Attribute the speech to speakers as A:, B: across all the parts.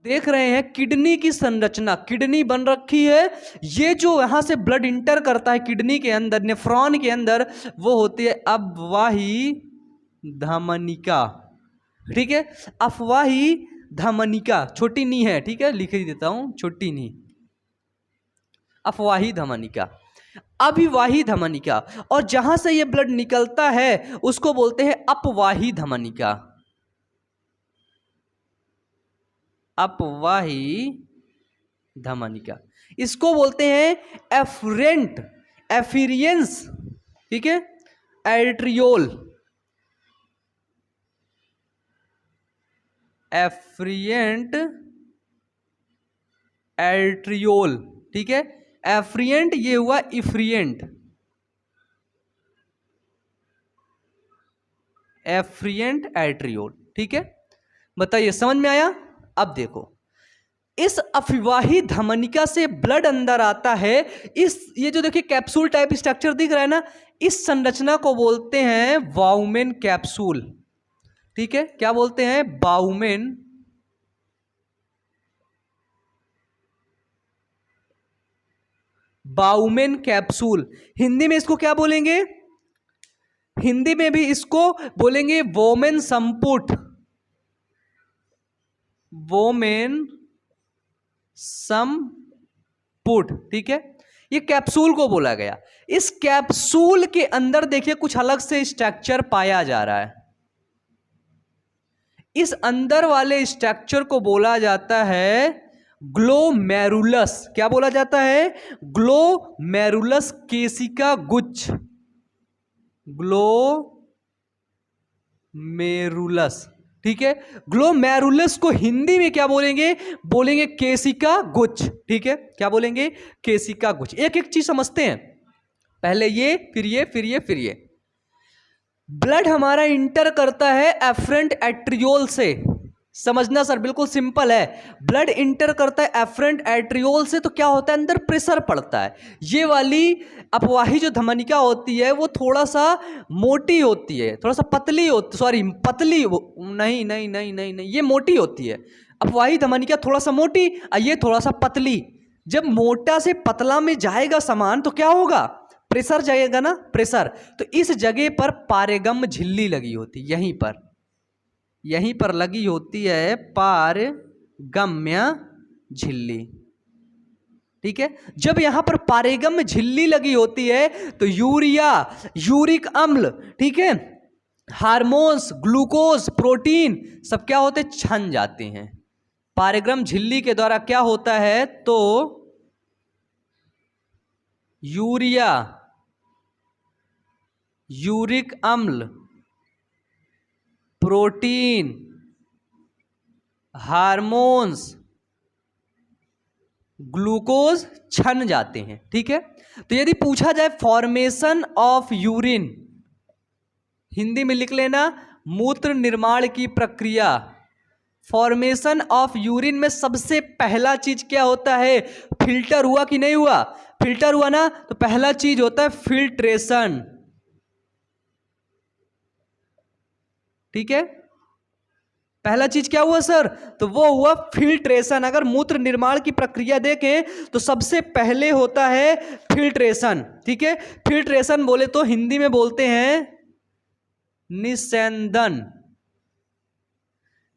A: देख रहे हैं किडनी की संरचना, किडनी बन रखी है। ये जो यहां से ब्लड इंटर करता है किडनी के अंदर, नेफ्रॉन के अंदर, वो होती है अफवाही धमनिका। ठीक है, अफवाही धमनिका, छोटी नी है, ठीक है, लिख ही देता हूं, छोटी नी, अफवाही धमनिका, अभिवाही धमनिका। और जहां से ये ब्लड निकलता है उसको बोलते हैं अपवाही धमनिका, अपवाही धमनिका। इसको बोलते हैं एफरेंट, एफिरियंस, ठीक है, एट्रियोल, एफ्रियंट एट्रियोल, ठीक है। एफ्रियंट ये हुआ इफ्रियंट, एफ्रियंट एट्रियोल, ठीक है। बताइए समझ में आया? अब देखो, इस अफवाही धमनिका से ब्लड अंदर आता है। इस ये जो देखिए कैप्सूल टाइप स्ट्रक्चर दिख रहा है ना, इस संरचना को बोलते हैं बाउमेन कैप्सूल, ठीक है। क्या बोलते हैं? Bowmen, bowmen capsule. हिंदी में इसको क्या बोलेंगे? हिंदी में भी इसको बोलेंगे वोमेन संपुट, वोमेन संपुट, ठीक है। ये कैप्सूल को बोला गया। इस कैप्सूल के अंदर देखिए कुछ अलग से स्ट्रक्चर पाया जा रहा है। इस अंदर वाले स्ट्रक्चर को बोला जाता है ग्लोमेरुलस। क्या बोला जाता है? ग्लोमेरुलस केशिका गुच्छ, ग्लोमेरुलस, ठीक है। ग्लोमेरुलस को हिंदी में क्या बोलेंगे? बोलेंगे केशिका गुच्छ, ठीक है। क्या बोलेंगे? केशिका गुच्छ। एक एक चीज समझते हैं, पहले ये, फिर ये, फिर ये, फिर ये। ब्लड हमारा इंटर करता है एफरेंट एट्रियोल से, समझना सर, बिल्कुल सिंपल है। ब्लड इंटर करता है एफरेंट एट्रियोल से, तो क्या होता है? अंदर प्रेशर पड़ता है। ये वाली अपवाही जो धमनिका होती है वो थोड़ा सा मोटी होती है, थोड़ा सा पतली होती, सॉरी पतली, नहीं नहीं नहीं नहीं नहीं, ये मोटी होती है। अपवाही धमनिका थोड़ा सा मोटी और ये थोड़ा सा पतली। जब मोटा से पतला में जाएगा सामान तो क्या होगा? प्रेशर जाएगा ना, प्रेशर। तो इस जगह पर पारेगम झिल्ली लगी होती, यहीं पर लगी होती है पारगम्य झिल्ली, ठीक है। जब यहां पर पारेगम्य झिल्ली लगी होती है तो यूरिया, यूरिक अम्ल, ठीक है, हार्मोन्स, ग्लूकोज, प्रोटीन सब क्या होते? छन जाते हैं। पारेगम झिल्ली के द्वारा क्या होता है? तो यूरिया, यूरिक अम्ल, प्रोटीन, हार्मोन्स, ग्लूकोज छन जाते हैं, ठीक है। तो यदि पूछा जाए फॉर्मेशन ऑफ यूरिन, हिंदी में लिख लेना मूत्र निर्माण की प्रक्रिया। फॉर्मेशन ऑफ यूरिन में सबसे पहला चीज क्या होता है? फिल्टर हुआ कि नहीं हुआ? फिल्टर हुआ ना, तो पहला चीज होता है फिल्ट्रेशन, ठीक है। पहला चीज क्या हुआ सर? तो वो हुआ फिल्ट्रेशन। अगर मूत्र निर्माण की प्रक्रिया देखें तो सबसे पहले होता है फिल्ट्रेशन, ठीक है। फिल्ट्रेशन बोले तो हिंदी में बोलते हैं निस्यंदन।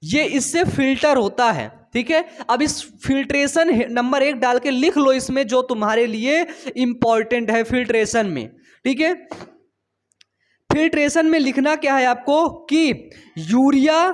A: ये इससे फिल्टर होता है, ठीक है। अब इस फिल्ट्रेशन नंबर 1 डाल के लिख लो इसमें, जो तुम्हारे लिए इंपॉर्टेंट है फिल्ट्रेशन में, ठीक है। फिल्ट्रेशन में लिखना क्या है आपको कि यूरिया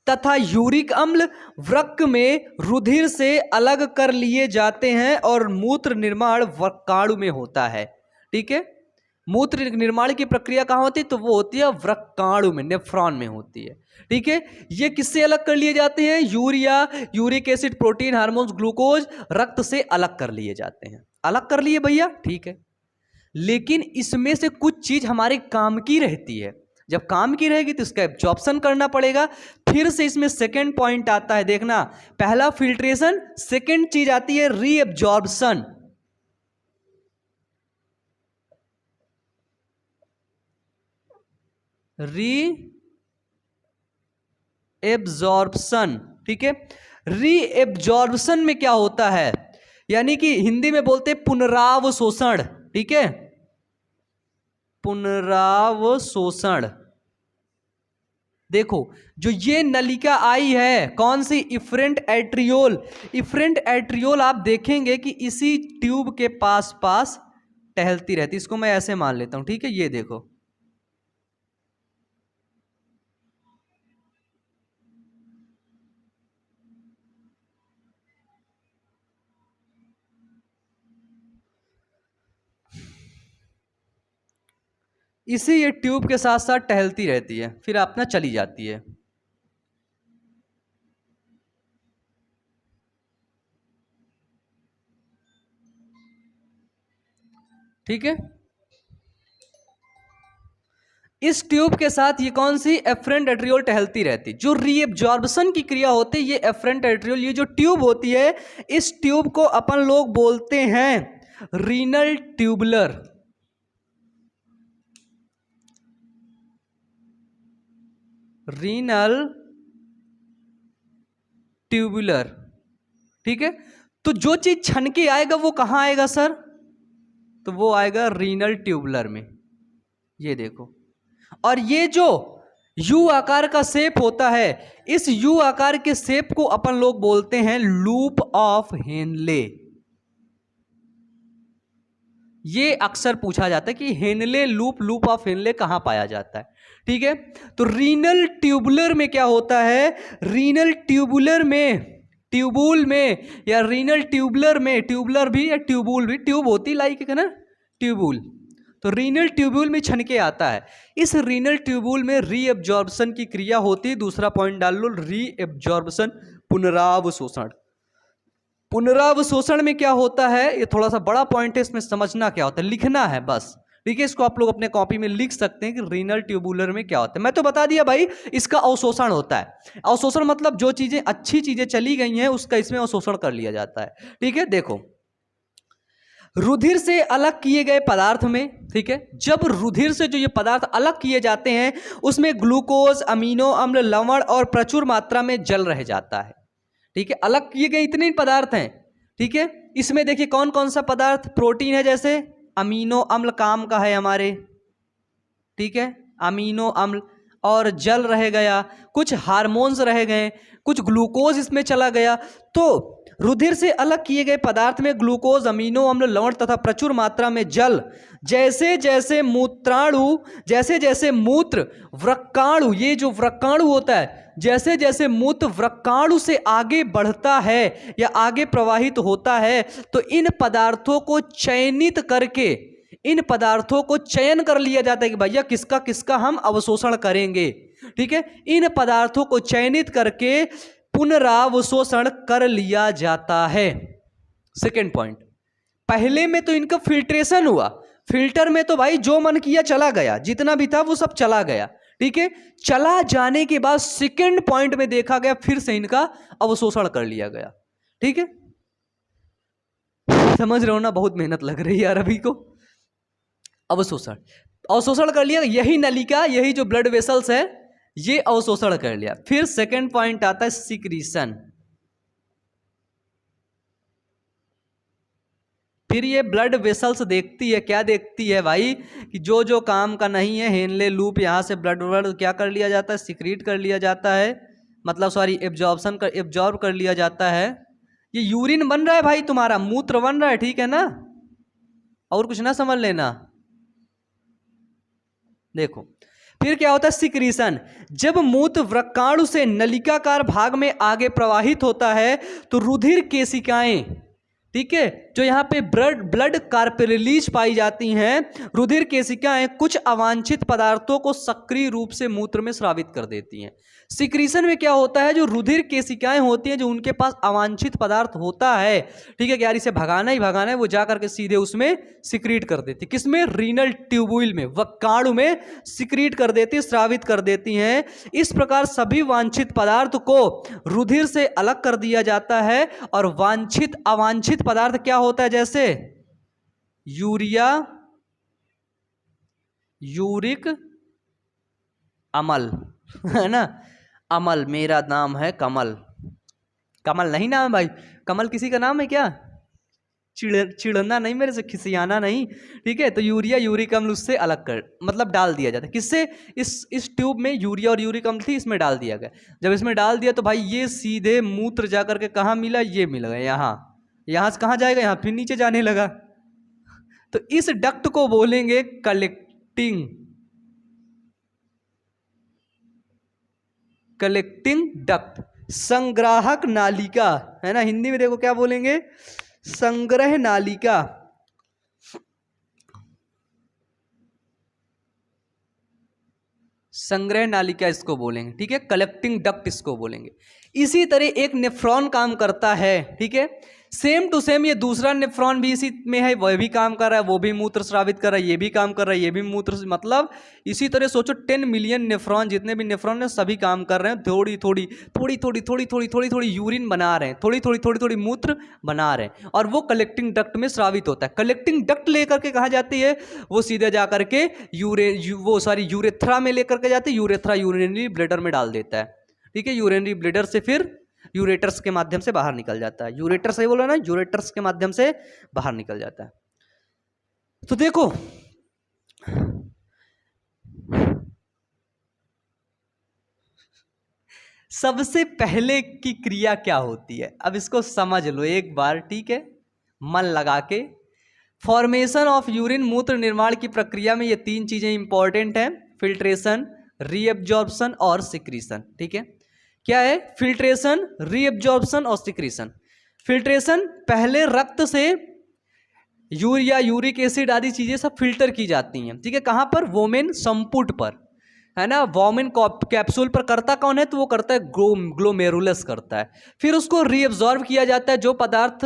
A: तथा यूरिक अम्ल वृक्क में रुधिर से अलग कर लिए जाते हैं और मूत्र निर्माण वृक्काणु में होता है, ठीक है। मूत्र निर्माण की प्रक्रिया कहाँ होती है? तो वो होती है वृक्काणु में, नेफ्रॉन में होती है, ठीक है। ये किससे अलग कर लिए जाते हैं? Urea, uric acid, protein, hormones, glucose रक्त से अलग कर लिए जाते हैं। अलग कर लिए भैया, ठीक है। लेकिन इसमें से कुछ चीज हमारे काम की रहती है। जब काम की रहेगी तो इसका एब्जॉर्प्शन करना पड़ेगा। फिर से इसमें सेकंड पॉइंट आता है, देखना, पहला फिल्ट्रेशन, सेकंड चीज आती है रीअब्जॉर्प्शन। रीएब्जॉर्प्शन, ठीक है। रीएब्जॉर्प्शन में क्या होता है, यानी कि हिंदी में बोलते हैं पुनरावशोषण, ठीक है, पुनरावशोषण। देखो जो ये नलिका आई है कौन सी, इफरेंट एट्रियोल, इफरेंट एट्रियोल आप देखेंगे कि इसी ट्यूब के पास पास टहलती रहती, इसको मैं ऐसे मान लेता हूं, ठीक है। ये देखो इसी ये ट्यूब के साथ साथ टहलती रहती है, फिर अपना चली जाती है, ठीक है। इस ट्यूब के साथ ये कौन सी, एफरेंट एट्रियोल टहलती रहती। जो रीएब्जॉर्प्शन की क्रिया होती है ये एफरेंट एट्रियोल, ये जो ट्यूब होती है इस ट्यूब को अपन लोग बोलते हैं रीनल ट्यूबुलर, रीनल ट्यूबुलर, ठीक है। तो जो चीज छन के आएगा वो कहां आएगा सर, तो वो आएगा रीनल ट्यूबुलर में, ये देखो। और ये जो यू आकार का शेप होता है इस यू आकार के शेप को अपन लोग बोलते हैं लूप ऑफ हेनले। ये अक्सर पूछा जाता है कि Henle loop, loop of Henle कहां पाया जाता है, ठीक है। तो रीनल ट्यूबुलर में क्या होता है, रीनल ट्यूबुलर में, ट्यूबुल में या रीनल ट्यूबुलर में, ट्यूबुलर भी या ट्यूबुल भी, ट्यूब होती लाइक है ना, ट्यूबुल, तो रीनल ट्यूबुल में छनके आता है। इस रीनल ट्यूबुल में रीएब्जॉर्प्शन की क्रिया होती है, दूसरा पॉइंट डाल लो, रीएब्जॉर्प्शन, पुनरावशोषण। पुनरावशोषण में क्या होता है, ये थोड़ा सा बड़ा पॉइंट है, इसमें समझना क्या होता है, लिखना है बस, ठीक है। इसको आप लोग अपने कॉपी में लिख सकते हैं कि रीनल ट्यूबुलर में क्या होता है। मैं तो बता दिया भाई, इसका अवशोषण होता है। अवशोषण मतलब जो चीजें अच्छी चीजें चली गई हैं उसका इसमें अवशोषण कर लिया जाता है, ठीक है। देखो रुधिर से अलग किए गए पदार्थ में, ठीक है, जब रुधिर से जो ये पदार्थ अलग किए जाते हैं उसमें ग्लूकोज, अमीनो अम्ल, लवण और प्रचुर मात्रा में जल रह जाता है, ठीक है। अलग किए गए इतने ही पदार्थ हैं, ठीक है। इसमें देखिए कौन कौन सा पदार्थ, प्रोटीन है जैसे अमीनो अम्ल काम का है हमारे, ठीक है, अमीनो अम्ल, और जल रह गया, कुछ हार्मोन्स रह गए, कुछ ग्लूकोज इसमें चला गया। तो रुधिर से अलग किए गए पदार्थ में ग्लूकोज, अमीनो अम्ल, लवण तथा प्रचुर मात्रा में जल, जैसे जैसे मूत्राणु, जैसे जैसे मूत्र वृक्काणु, ये जो वृक्काणु होता है, जैसे जैसे मूत्र वृक्काणु से आगे बढ़ता है या आगे प्रवाहित होता है तो इन पदार्थों को चयनित करके, इन पदार्थों को चयन कर लिया जाता है कि भैया किसका किसका हम अवशोषण करेंगे, ठीक है। इन पदार्थों को चयनित करके पुनरावशोषण कर लिया जाता है। सेकेंड पॉइंट, पहले में तो इनका फिल्ट्रेशन हुआ, फिल्टर में तो भाई जो मन किया चला गया, जितना भी था वो सब चला गया, ठीक है। चला जाने के बाद सेकेंड पॉइंट में देखा गया फिर से इनका अवशोषण कर लिया गया, ठीक है। समझ रहे हो ना, बहुत मेहनत लग रही है यार अभी को। अवशोषण, अवशोषण कर लिया, यही नलिका, यही जो ब्लड वेसल्स है ये अवशोषण कर लिया। फिर सेकेंड पॉइंट आता है सिक्रीशन। फिर ये ब्लड वेसल्स देखती है, क्या देखती है भाई, कि जो जो काम का नहीं है हेनले लूप, यहाँ से ब्लड ब्लड क्या कर लिया जाता है, सिक्रीट कर लिया जाता है, मतलब सॉरी एब्जॉर्प्शन कर, एब्जॉर्ब कर लिया जाता है। ये यूरिन बन रहा है भाई तुम्हारा, मूत्र बन रहा है, ठीक है ना, और कुछ ना समझ लेना। देखो फिर क्या होता है सिक्रीशन, जब मूत्र वृक्काणु से नलिकाकार भाग में आगे प्रवाहित होता है तो रुधिर केशिकाएं, ठीक है, जो यहाँ पे ब्लड कार्पेलिज पाई जाती हैं, रुधिर केशिकाएं कुछ अवांछित पदार्थों को सक्रिय रूप से मूत्र में स्रावित कर देती हैं। सिक्रीशन में क्या होता है, जो रुधिर केशिकाएं होती हैं जो उनके पास अवांछित पदार्थ होता है, ठीक है, कि यार इसे भगाना ही भगाना है, वो जा करके सीधे उसमें सिक्रीट कर देती, किसमें, रीनल ट्यूबुल में, वक्काणु में सिक्रीट कर देती, स्रावित कर देती हैं। इस प्रकार सभी वांछित पदार्थ को रुधिर से अलग कर दिया जाता है और वांछित अवांछित पदार्थ क्या होता है, जैसे यूरिया, यूरिक अम्ल, है ना, अमल, मेरा नाम है कमल, कमल नहीं नाम है भाई, कमल किसी का नाम है क्या? चिढ़ना नहीं, मेरे से खिसियाना नहीं, ठीक है। तो यूरिया यूरिक अम्ल उससे अलग कर मतलब डाल दिया जाता है। किससे? इस ट्यूब में यूरिया और यूरिक अम्ल थी, इसमें डाल दिया गया। जब इसमें डाल दिया तो भाई ये सीधे मूत्र जाकर के कहाँ मिला? ये मिल गया यहाँ। यहाँ से कहाँ जाएगा? यहाँ फिर नीचे जाने लगा। तो इस डक्ट को बोलेंगे कलेक्टिंग डक्ट, संग्राहक नालिका, है ना। हिंदी में देखो क्या बोलेंगे? संग्रह नालिका। संग्रह नालिका इसको बोलेंगे, ठीक है। कलेक्टिंग डक्ट इसको बोलेंगे। इसी तरह एक नेफ्रॉन काम करता है, ठीक है। सेम टू सेम ये दूसरा नेफ्रॉन भी इसी में है, वह भी काम कर रहा है, वो भी मूत्र स्रावित कर रहा है, ये भी काम कर रहा है, ये भी मूत्र, मतलब इसी तरह सोचो 10 मिलियन नेफ्रॉन, जितने भी नेफ्रॉन है सभी काम कर रहे हैं, थोड़ी थोड़ी थोड़ी थोड़ी थोड़ी थोड़ी थोड़ी थोड़ी यूरिन बना रहे हैं, थोड़ी थोड़ी थोड़ी थोड़ी मूत्र बना रहे हैं, और वो कलेक्टिंग डक्ट में स्रावित होता है। कलेक्टिंग डक्ट लेकर के कहाँ जाती है? वो सीधे जा करके यूरेथ्रा में लेकर के जाते हैं, यूरेथ्रा यूरिनरी ब्लैडर में डाल देता है, ठीक है। यूरिनरी ब्लैडर से फिर यूरेटर्स के माध्यम से बाहर निकल जाता है। यूरेटर सही बोला ना, यूरेटर्स के माध्यम से बाहर निकल जाता है। तो देखो सबसे पहले की क्रिया क्या होती है, अब इसको समझ लो एक बार, ठीक है, मन लगा के। फॉर्मेशन ऑफ यूरिन, मूत्र निर्माण की प्रक्रिया में ये 3 चीजें इंपॉर्टेंट हैं: फिल्ट्रेशन, रीअब्जॉर्प्शन और सिक्रीशन, ठीक है। क्या है? फिल्ट्रेशन, रीअब्जॉर्प्शन और सिक्रीशन। फिल्ट्रेशन, पहले रक्त से यूरिया, यूरिक एसिड आदि चीजें सब फिल्टर की जाती हैं, ठीक है। कहां पर? वोमेन संपुट पर, है ना। वोमेन कैप्सूल पर करता कौन है? तो वो करता है ग्लोमेरुलस करता है। फिर उसको रीअब्जॉर्ब किया जाता है, जो पदार्थ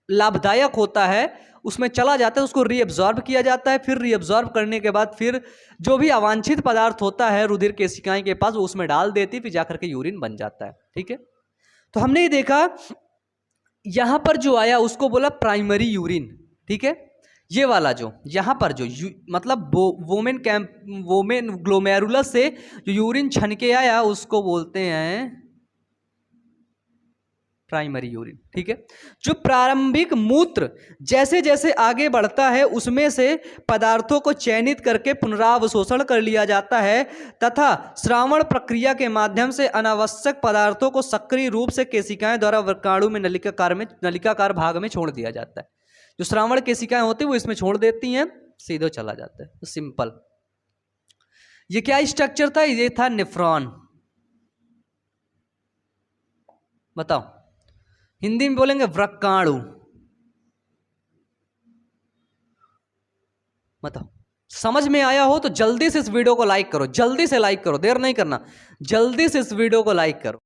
A: लाभदायक होता है उसमें चला जाता है, उसको रीअब्जॉर्ब किया जाता है। फिर रीअब्जॉर्ब करने के बाद फिर जो भी अवांछित पदार्थ होता है रुधिर केशिकाएं के पास, वो उसमें डाल देती, फिर जाकर के यूरिन बन जाता है, ठीक है। तो हमने ये देखा, यहां पर जो आया उसको बोला प्राइमरी यूरिन, ठीक है। ये वाला जो यहां पर जो मतलब वोमेन ग्लोमेरुलस से जो यूरिन छन के आया उसको बोलते हैं प्राइमरी यूरिन, ठीक है। जो प्रारंभिक मूत्र जैसे जैसे आगे बढ़ता है उसमें से पदार्थों को चयनित करके पुनरावशोषण कर लिया जाता है तथा श्रावण प्रक्रिया के माध्यम से अनावश्यक पदार्थों को सक्रिय रूप से केशिकाएं द्वारा वर्गाणु में नलिकाकार भाग में छोड़ दिया जाता है। जो श्रावण केशिकाएं होती है वो इसमें छोड़ देती हैं, सीधे चला जाता है। तो सिंपल, ये क्या स्ट्रक्चर था? ये था नेफ्रॉन। बताओ, हिंदी में बोलेंगे वर्गाणु। बताओ, समझ में आया हो तो जल्दी से इस वीडियो को लाइक करो, जल्दी से लाइक करो, देर नहीं करना, जल्दी से इस वीडियो को लाइक करो।